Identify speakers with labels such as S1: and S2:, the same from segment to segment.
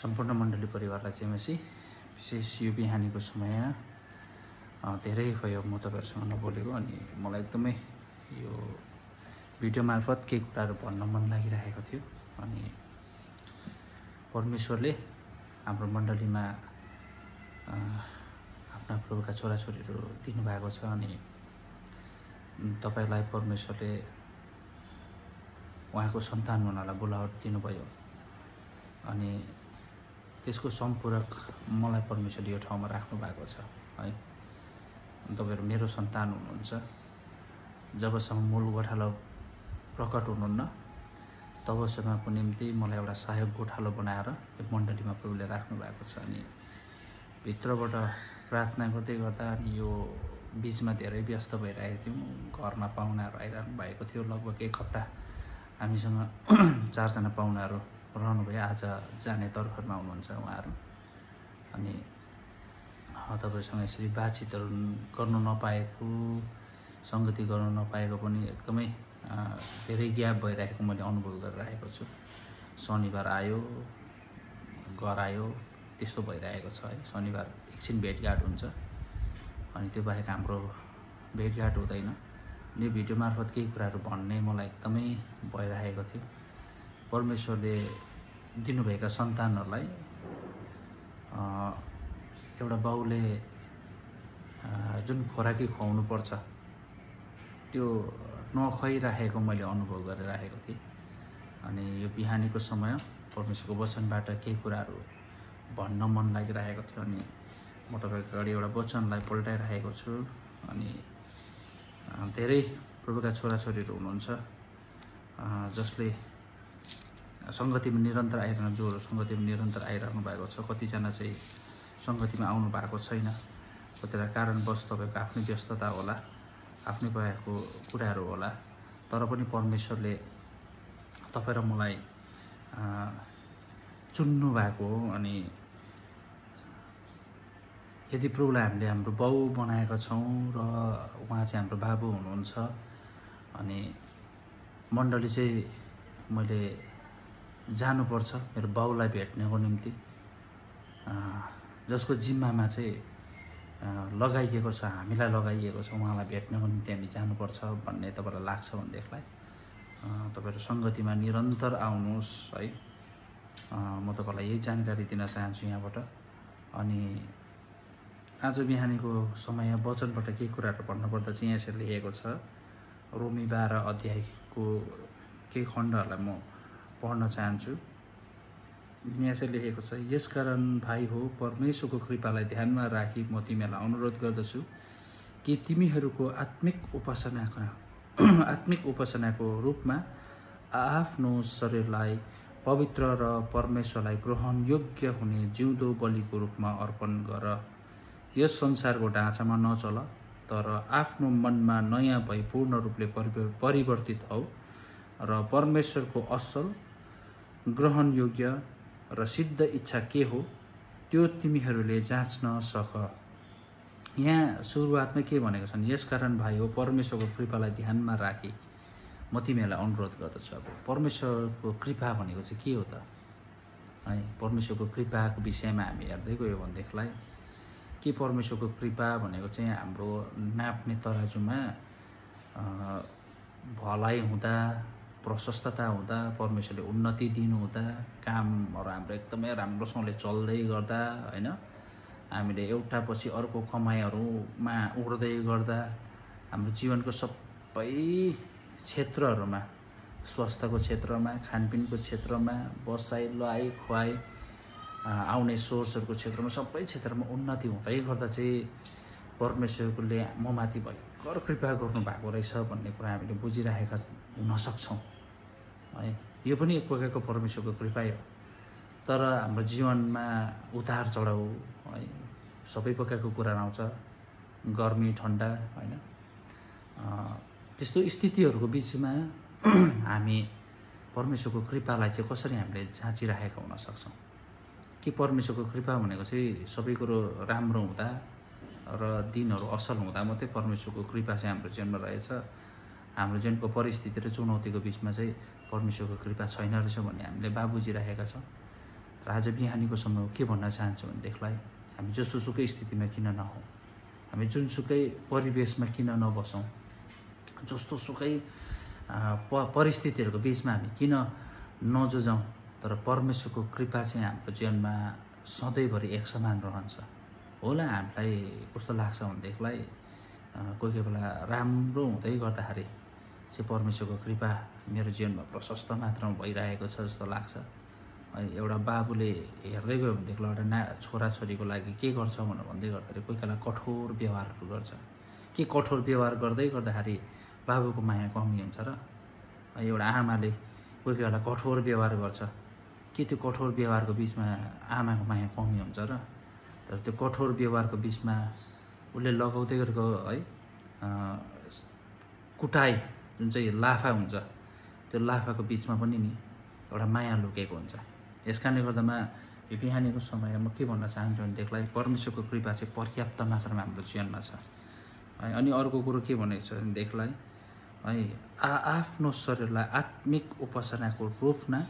S1: सम्पूर्ण मण्डली परिवारलाई चाहिँ विशेष यो बिहानीको समय धेरै भयो म तपाईहरुसँग नबोलेको अनि मलाई एकदमै यो भिडियो मार्फत केही कुराहरु भन्न मन लागिरहेको थियो अनि परमेश्वरले हाम्रो मण्डलीमा आफ्ना प्रभुका छोराछोरीहरु दिनु भएको छ अनि तपाईलाई परमेश्वरले उहाँको सन्तान हुनलाई बोलावट दिनुभयो अनि त्यसको सम्पूरक मलाई परमेश्वरले यो ठाउँमा राख्नु भएको छ है। तपाईहरु मेरो सन्तान हुनुहुन्छ। जबसम्म मूल गोठालो प्रकट हुनुहुन्न तबसम्मको निम्ति मलाई एउटा सहायक गोठालो बनाएर यो मण्डलीमा प्रभुले राख्नु भएको छ अनि भित्रबाट प्रार्थना गर्दै गर्दा अनि यो बीचमा धेरै व्यस्त भइरहेको थियौं। घरमा पाहुनाहरु आइरहनु भएको थियो। लगभग एक हप्ता हामीसँग 4 जना पाहुनाहरु रहनु भयो। आज जाने तर्खरमा हुनुहुन्छ उहाँहरु अनि तपाईहरुसँग यसरी बातचितहरु गर्न नपाएको संगति गर्न नपाएको पनि एकदमै धेरै ग्याप भइरहेको मैले अनुभव गरिरहेको छु। शनिबार आयो घर आयो त्यस्तो भइरहेको छ है। शनिबार एकछिन भेटघाट हुन्छ अनि त्यो बाहेक हाम्रो भेटघाट हुँदैन। यो भिडियो मार्फत केही कुराहरु भन्ने मलाई एकदमै भइरहेको थियो। परमेश्वरले दिनुभएका सन्तानहरुलाई एउटा बाउले जुन खोराकी खुवाउनु पर्छ त्यो नखुवाइरहेको मैले अनुभव गरिरहेको थिएँ अनि यो बिहानीको समय परमेश्वरको वचनबाट केही कुराहरु भन्न मन लागिरहेको थियो अनि म तपाईहरुको अगाडि एउटा वचनलाई पल्टाइरहेको छु अनि धेरै प्रभुका छोराछोरीहरु हुनुहुन्छ जसले संगतिमा निरन्तर आइरहनु जोहरु संगतिमा निरन्तर आइरहनु भएको छ। कतिजना चाहिँ संगतिमा आउनु भएको छैन। कतिवटा कारणवश तपाईको आफ्नै व्यस्तता होला आफ्नै भएको कुराहरु होला तर पनि परमेश्वरले तपाई र मलाई चुन्नु भएको हो अनि यदि प्रभुलाई हामीले हाम्रो बाउ बनाएका छौं र उहाँ चाहिँ हाम्रो बाबु हुनुहुन्छ अनि मण्डली चाहिँ मैले जानुपर्छ मेरो बाउलाई भेट्नको निम्ति जसको जिम्मामा चाहिँ लगाइएको छ हामीलाई लगाइएको छ उहाँलाई भेट्नको निम्ति हामी जानुपर्छ भन्ने तपाईलाई लाग्छ भनेदेखिलाई तपाईहरु संगतिमा निरन्तर आउनुस् है। म तपाईलाई यही जानकारी दिन चाहन्छु यहाँबाट अनि आज बिहानीको समय वचनबाट केही कुराहरु भन्नुपर्दा चाहिँ यसरी लेखेको छ। रोमी 12 अध्यायको केही खण्डहरुलाई म पढ्न चाहन्छु। यसरी लेखेको छ। यसकारण भाइ हो परमेश्वरको कृपालाई ध्यानमा राखी म तिमीलाई अनुरोध गर्दछु कि तिमीहरूको आत्मिक उपासनाको रूपमा आफ्नो शरीरलाई पवित्र र परमेश्वरलाई ग्रहण योग्य हुने जिउँदो बलिको रूपमा अर्पण गर। यस संसारको ढाँचामा नचल तर आफ्नो मनमा नयाँ भई पूर्ण रूपले परिवर्तित हौ र परमेश्वरको असल ग्रहण योग्य र सिद्ध इच्छा के हो त्यो तिमीहरूले जाँच्न सक। यहाँ सुरुवातमै के भनेको छन् यसकारण भाइ हो परमेश्वरको कृपालाई ध्यानमा राखी म तिमीहरूलाई अनुरोध गर्दछु। अब परमेश्वरको कृपा भनेको चाहिँ के हो त है। परमेश्वरको कृपाको विषयमा हामी हेर्दै गयो भनेदेखिलाई के परमेश्वरको कृपा भनेको चाहिँ हाम्रो नाप्ने तराजुमा भलाइ हुँदा प्रशस्तता हुँदा परमेश्वरले उन्नति दिनु हुँदा कामहरु हाम्रो एकदमै राम्रोसँगले चल्दै गर्दा हैन हामीले एउटा पछि अर्को कमाइहरुमा उड्दै गर्दा हाम्रो जीवनको सबै क्षेत्रहरुमा स्वास्थ्यको क्षेत्रमा खानपिनको क्षेत्रमा बसाइ लहाइ खुवाइ आउने सोर्सहरुको क्षेत्रमा सबै क्षेत्रमा उन्नति हुँदै गर्दा चाहिँ परमेश्वरले ममाथि भयंकर कृपा गर्नु भएको रहेछ भन्ने कुरा हामीले बुझिरहेका हुन सक्छौं है। यो पनि एक प्रकारको परमेश्वरको कृपा हो तर हाम्रो जीवनमा उतार चढाउ है सबै प्रकारको कुरा आउँछ गर्मी ठण्डा हैन त्यस्तो स्थितिहरुको बीचमा हामी परमेश्वरको कृपालाई चाहिँ कसरी हामीले जाँचिरहेका हुन सक्छौं कि परमेश्वरको कृपा भनेको चाहिँ सबै कुरो राम्रो हुँदा र दिनहरु असल हुँदा मात्रै परमेश्वरको कृपा चाहिँ हाम्रो जीवनमा रहेछ। हाम्रो जीवनको परिस्थिति र चुनौतीको बीचमा चाहिँ परमेश्वरको कृपा छैन रहेछ भन्ने हामीले बाबुजी राखेका छौं तर आज बिहानीको समय के भन्न चाहन्छु भनेदेखिलाई हामी जस्तोसुकै स्थितिमा किन नहौँ, हामी जुनसुकै परिवेशमा किन नबसौँ, जस्तोसुकै परिस्थितिहरूको बिचमा हामी किन नजुझौँ, तर परमेश्वरको कृपा चाहिँ हाम्रो जीवनमा सधैँभरि एक समान रहन्छ। होला हामीलाई कस्तो लाग्छ भनेदेखिलाई कोही कोही बेला राम्रो हुँदै गर्दाखेरि चाहिँ परमेश्वरको कृपा मेरो जीवनमा प्रशस्त मात्रामा भइरहेको छ जस्तो लाग्छ। एउटा बाबुले हेर्दै गयो भनेदेखि एउटा छोराछोरीको लागि के गर्छ भनेर भन्दै गर्दाखेरि कोही बेला कठोर व्यवहारहरू गर्छ। के कठोर व्यवहार गर्दै गर्दाखेरि बाबुको माया कमी हुन्छ र? एउटा आमाले कोही बेला कठोर व्यवहार गर्छ, के त्यो कठोर व्यवहारको बिचमा आमाको माया कमी हुन्छ र? तर त्यो कठोर व्यवहारको बिचमा उसले लगाउँदै गरेको है कुटाइ जुन चाहिँ लाफा हुन्छ, त्यो लाफाको बिचमा पनि नि एउटा माया लुकेको हुन्छ। यस कारणले गर्दामा यो बिहानीको समयमा म के भन्न चाहन्छु भनेदेखिलाई परमेश्वरको कृपा चाहिँ पर्याप्त मात्रामा हाम्रो जीवनमा छ है। अनि अर्को कुरो के भनेको छ भनेदेखिलाई है आफ्नो शरीरलाई आत्मिक उपासनाको रूपमा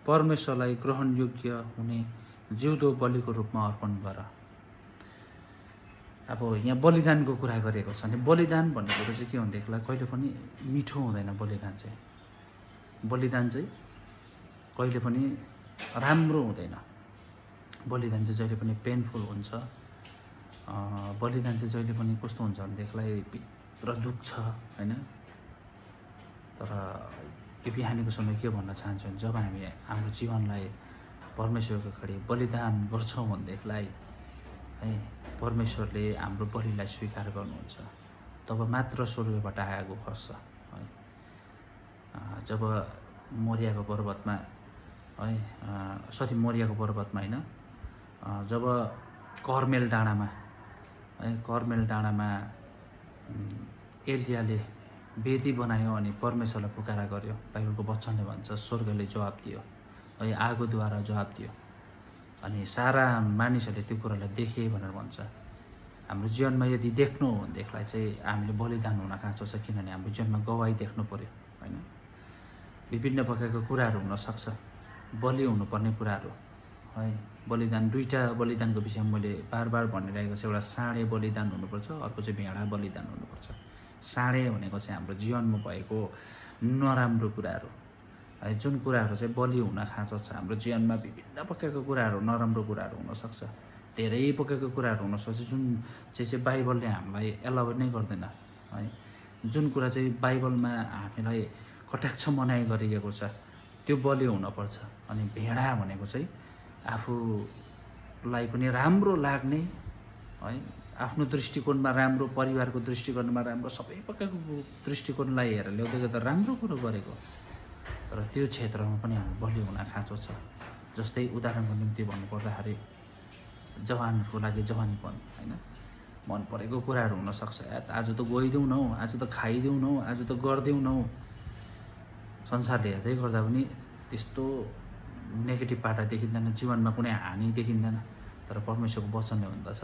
S1: परमेश्वरलाई ग्रहणयोग्य हुने जिउँदो बलिको रूपमा अर्पण गर। अब यहाँ बलिदानको कुरा गरेको छ भने बलिदान भन्ने कुरो चाहिँ के भनेदेखिलाई कहिले पनि मिठो हुँदैन। बलिदान चाहिँ कहिले पनि राम्रो हुँदैन। बलिदान चाहिँ जहिले पनि पेनफुल हुन्छ। बलिदान चाहिँ जहिले पनि कस्तो हुन्छ भनेदेखिलाई भित्र दुख्छ होइन। तर यो बिहानीको समय के भन्न चाहन्छु भने जब हामी हाम्रो जीवनलाई परमेश्वरको अगाडि बलिदान गर्छौँ भनेदेखिलाई है परमेश्वरले हाम्रो बलिलाई स्वीकार गर्नुहुन्छ। तब मात्र स्वर्गबाट आएको खस्छ है। जब मोरियाको पर्वतमा है मोरियाको पर्वतमा होइन, जब कर्मेल डाँडामा एलियाले वेदी बनायो अनि परमेश्वरलाई पुकारा गर्यो। बाइबलको वचनले भन्छ स्वर्गले जवाब दियो है, आगोद्वारा जवाब दियो। अनि सारा मानिसहरूले त्यो कुरालाई देखे भनेर भन्छ। हाम्रो जीवनमा यदि देख्नु हो भनेदेखिलाई चाहिँ हामीले बलिदान हुन खाँचो छ, किनभने हाम्रो जीवनमा गवाई देख्नु पर्यो होइन। विभिन्न प्रकारको कुराहरू हुनसक्छ, बलि हुनुपर्ने कुराहरू है। बलिदान दुईवटा बलिदानको विषयमा मैले बार बार भनिरहेको छु। एउटा साँडे बलिदान हुनुपर्छ, अर्को चाहिँ भेडा बलिदान हुनुपर्छ। साँडे भनेको चाहिँ हाम्रो जीवनमा भएको नराम्रो कुराहरू है, जुन कुराहरू चाहिँ बलि हुन खाँचो छ। हाम्रो जीवनमा विभिन्न प्रकारको कुराहरू, नराम्रो कुराहरू हुनसक्छ, धेरै प्रकारको कुराहरू हुनसक्छ जुन चाहिँ बाइबलले हामीलाई एलाउ नै गर्दैन है। जुन कुरा चाहिँ बाइबलमा हामीलाई कटाक्ष मनाइ गरिएको छ त्यो बलि हुनपर्छ। अनि भेडा भनेको चाहिँ आफूलाई पनि राम्रो लाग्ने है, आफ्नो दृष्टिकोणमा राम्रो, परिवारको दृष्टिकोणमा राम्रो, सबै प्रकारको दृष्टिकोणलाई हेरेर ल्याउँदै गर्दा राम्रो कुरो गरेको, तर त्यो क्षेत्रमा पनि हामी बलि हुन खाँचो छ। जस्तै उदाहरणको निम्ति भन्नुपर्दाखेरि जवानहरूको लागि जवानीपन होइन, मन परेको कुराहरू हुनसक्छ। आज त गइदेऊ न हौ, आज त खाइदेऊ न हौ, आज त गरिदेऊ न हौ। संसारले हेर्दै गर्दा पनि त्यस्तो नेगेटिभ पाटा देखिँदैन, जीवनमा कुनै हानि देखिँदैन। तर परमेश्वरको वचनले भन्दछ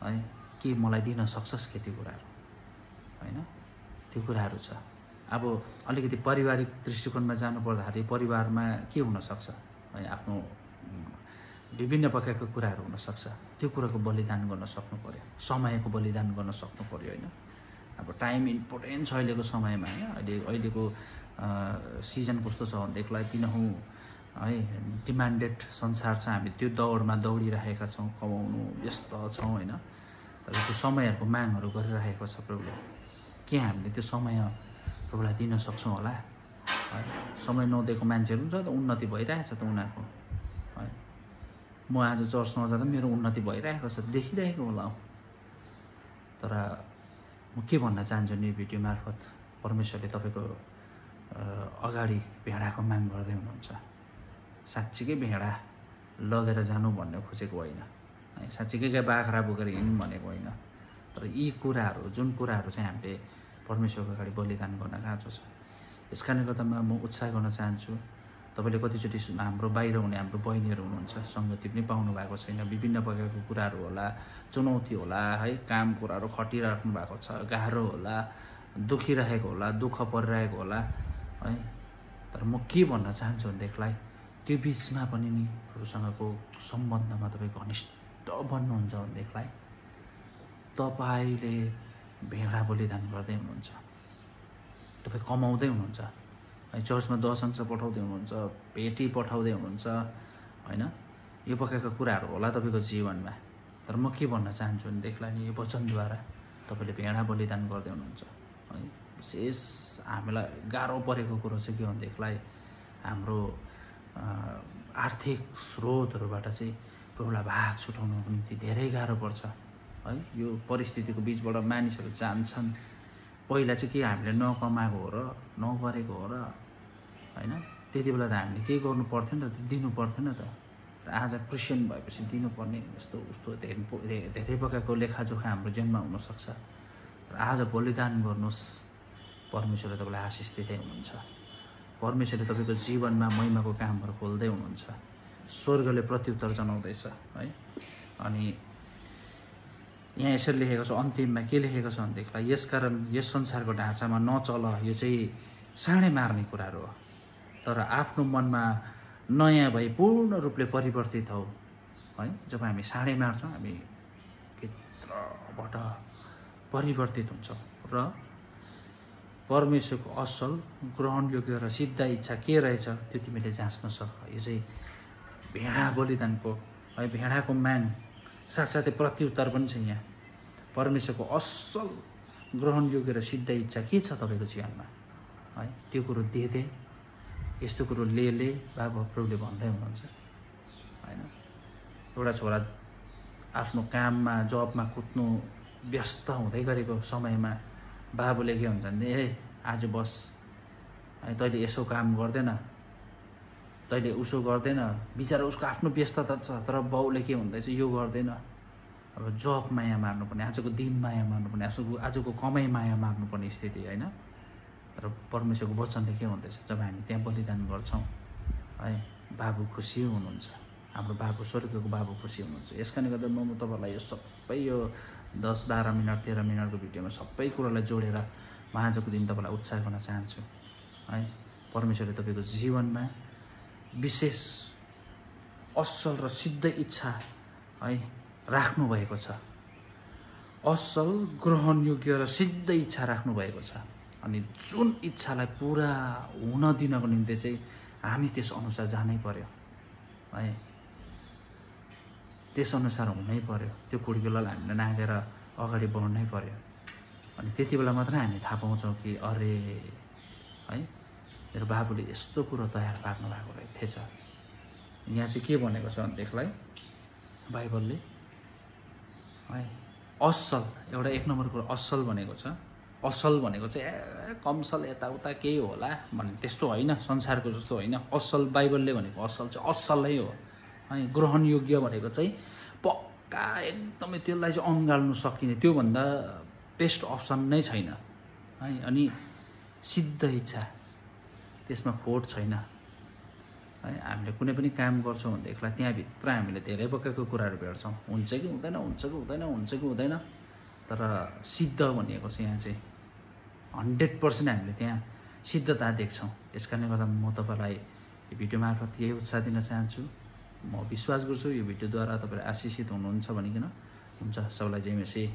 S1: है के मलाई दिन सक्छस् के त्यो कुराहरू होइन। त्यो कुराहरू छ। अब अलिकति पारिवारिक दृष्टिकोणमा जानु पर्दाखेरि परिवारमा के हुनसक्छ है, आफ्नो विभिन्न प्रकारको कुराहरू हुनसक्छ। त्यो कुराको बलिदान गर्न सक्नु पर्यो, समयको बलिदान गर्न सक्नु पर्यो होइन। अब टाइम इम्पोर्टेन्ट छ अहिलेको समयमा होइन। अहिलेको सिजन कस्तो छ भनेदेखिलाई दिनहुँ है डिमान्डेड संसार छ। हामी त्यो दौडमा दौडिरहेका छौँ, कमाउनु व्यस्त छौँ होइन। तर त्यो समयहरूको मागहरू गरिरहेको छ प्रभुले। के हामीले त्यो समय प्रभुलाई दिन सक्छौँ होला है। समय नदिएको मान्छेहरू पनि छ त, उन्नति भइरहेछ त उनीहरूको है। म आज चर्च नजाँदा मेरो उन्नति भइरहेको छ, देखिरहेको होला। तर म के भन्न चाहन्छु नि भिडियो मार्फत, परमेश्वरले तपाईँको अगाडि भेडाको माग गर्दै हुनुहुन्छ। साँच्चीकै भेडा लगेर जानु भन्ने खोजेको होइन है, साँच्चीकै बाख्रा बोकेर हिँड्नु भनेको होइन। तर यी कुराहरू, जुन कुराहरू चाहिँ हामीले परमेश्वरको अगाडि बलिदान गर्न खाँचो छ। यस कारणले गर्दामा म उत्साह गर्न चाहन्छु। तपाईँले कतिचोटि हाम्रो बाहिर हुने हाम्रो बहिनीहरू हुनुहुन्छ, सङ्गति पनि पाउनु भएको छैन, विभिन्न प्रकारको कुराहरू होला, चुनौती होला है, काम कुराहरू खटिराख्नु भएको छ, गाह्रो होला, दुखिरहेको होला, दुःख परिरहेको होला है। तर म के भन्न चाहन्छु भनेदेखिलाई त्यो बिचमा पनि नि प्रभुसँगको सम्बन्धमा तपाईँ घनिष्ठ बन्नुहुन्छ भनेदेखिलाई तपाईँले भेडा बलिदान गर्दै हुनुहुन्छ, तपाईँ कमाउँदै हुनुहुन्छ है, चर्चमा दशंश पठाउँदै हुनुहुन्छ, भेटी पठाउँदै हुनुहुन्छ होइन। यो प्रकारका कुराहरू होला तपाईँको जीवनमा। तर म के भन्न चाहन्छु भनेदेखिलाई नि यो वचनद्वारा तपाईँले भेडा बलिदान गर्दै हुनुहुन्छ है। विशेष हामीलाई गाह्रो परेको कुरो चाहिँ के भनेदेखिलाई हाम्रो आर्थिक स्रोतहरूबाट चाहिँ प्रभुलाई भाग छुटाउनको निम्ति धेरै गाह्रो पर्छ है। यो परिस्थितिको बिचबाट मानिसहरू जान्छन्। पहिला चाहिँ के हामीले नकमाएको हो र नगरेको हो र होइन, त्यति बेला त हामीले केही गर्नु पर्थेन त, दिनु पर्थेन त। र आज क्रिस्चियन भएपछि दिनुपर्ने यस्तो उस्तो धेरै प्रकारको लेखाजोखा हाम्रो जीवनमा हुनसक्छ। र आज बलिदान गर्नुहोस्, परमेश्वरले तपाईँलाई आशिष दिँदै हुनुहुन्छ। परमेश्वरले तपाईँको जीवनमा महिमाको कामहरू खोल्दै हुनुहुन्छ। स्वर्गले प्रत्युत्तर जनाउँदैछ है। अनि यहाँ यसरी लेखेको छ, अन्तिममा के लेखेको छ भनेदेखिलाई यसकारण यस संसारको ढाँचामा नचल, यो चाहिँ साँडे मार्ने कुराहरू हो। तर आफ्नो मनमा नयाँ भई पूर्ण रूपले परिवर्तित हौ है। जब हामी साँडे मार्छौँ हामी भित्रबाट परिवर्तित हुन्छौँ र परमेश्वरको असल ग्रहणयोग्य र सिद्ध इच्छा के रहेछ त्यो तिमीले जाँच्न सक। यो चाहिँ भेडा बलिदानको है, भेडाको मान साथसाथै प्रत्युत्तर पनि छ यहाँ। परमेश्वरको असल ग्रहणयोग्य र सिद्ध इच्छा के छ तपाईँको जीवनमा है, त्यो कुरो दे यस्तो कुरो ले बाबु प्रभुले भन्दै हुनुहुन्छ होइन। एउटा छोरा आफ्नो काममा जबमा कुद्नु व्यस्त हुँदै गरेको समयमा बाबुले के हुन्छ भने ए आज बस है, तैँले यसो काम गर्दैन, तैँले उसो गर्दैन। बिचरा उसको आफ्नो व्यस्तता छ, तर बाउले के भन्दैछ यो गर्दैन। अब जब माया मार्नुपर्ने, आजको दिन माया मार्नुपर्ने, आजको कमाइ माया मार्नुपर्ने स्थिति होइन। र परमेश्वरको वचनले के भन्दैछ, जब हामी त्यहाँ बलिदान गर्छौँ है, बाबु खुसी हुनुहुन्छ, हाम्रो बाबु स्वर्गको बाबु खुसी हुनुहुन्छ। यस कारणले गर्दा म तपाईँहरूलाई यो सबै यो 10-12 मिनट 13 मिनटको भिडियोमा सबै कुरालाई जोडेर म आजको दिन तपाईँलाई उत्साह गर्न चाहन्छु है। परमेश्वरले तपाईँको जीवनमा विशेष असल र सिद्ध इच्छा है राख्नुभएको छ। असल ग्रहणयोग्य र सिद्ध इच्छा राख्नुभएको छ। अनि जुन इच्छालाई पुरा हुन दिनको निम्ति चाहिँ हामी त्यस अनुसार जानै पर्यो है, त्यस अनुसार हुनै पर्यो। त्यो कुडीलाई हामीले नागेर अगाडि बढ्नै पर्यो। अनि त्यति बेला मात्रै हामी थाहा पाउँछौँ कि अरे है मेरो बाबुले यस्तो कुरो तयार पार्नु भएको रहेछ। यहाँ चाहिँ के भनेको छ भनेदेखिलाई बाइबलले है, असल एउटा 1 नम्बर कुरो असल भनेको छ। असल भनेको चाहिँ कमसल यताउता केही होला भन्ने त्यस्तो होइन, संसारको जस्तो होइन। असल बाइबलले भनेको असल चाहिँ असलै हो है। ग्रहणयोग्य भनेको चाहिँ पक्का एकदमै त्यसलाई चाहिँ अँगाल्नु सकिने, त्योभन्दा बेस्ट अप्सन नै छैन है। अनि सिद्ध इच्छा, त्यसमा खोट छैन है। हामीले कुनै पनि काम गर्छौँ भनेदेखिलाई त्यहाँभित्र हामीले धेरै प्रकारको कुराहरू भेट्छौँ, हुन्छ कि हुँदैन, हुन्छ कि हुँदैन, हुन्छ कि हुँदैन। तर सिद्ध भनेको चाहिँ यहाँ चाहिँ 100% हामीले त्यहाँ सिद्धता देख्छौँ। यस कारणले गर्दा म तपाईँलाई यो भिडियो मार्फत यही उत्साह दिन चाहन्छु। म विश्वास गर्छु यो भिडियोद्वारा तपाईँले आशिषित हुनुहुन्छ भनिकन। हुन्छ, सबैलाई जय मसीह।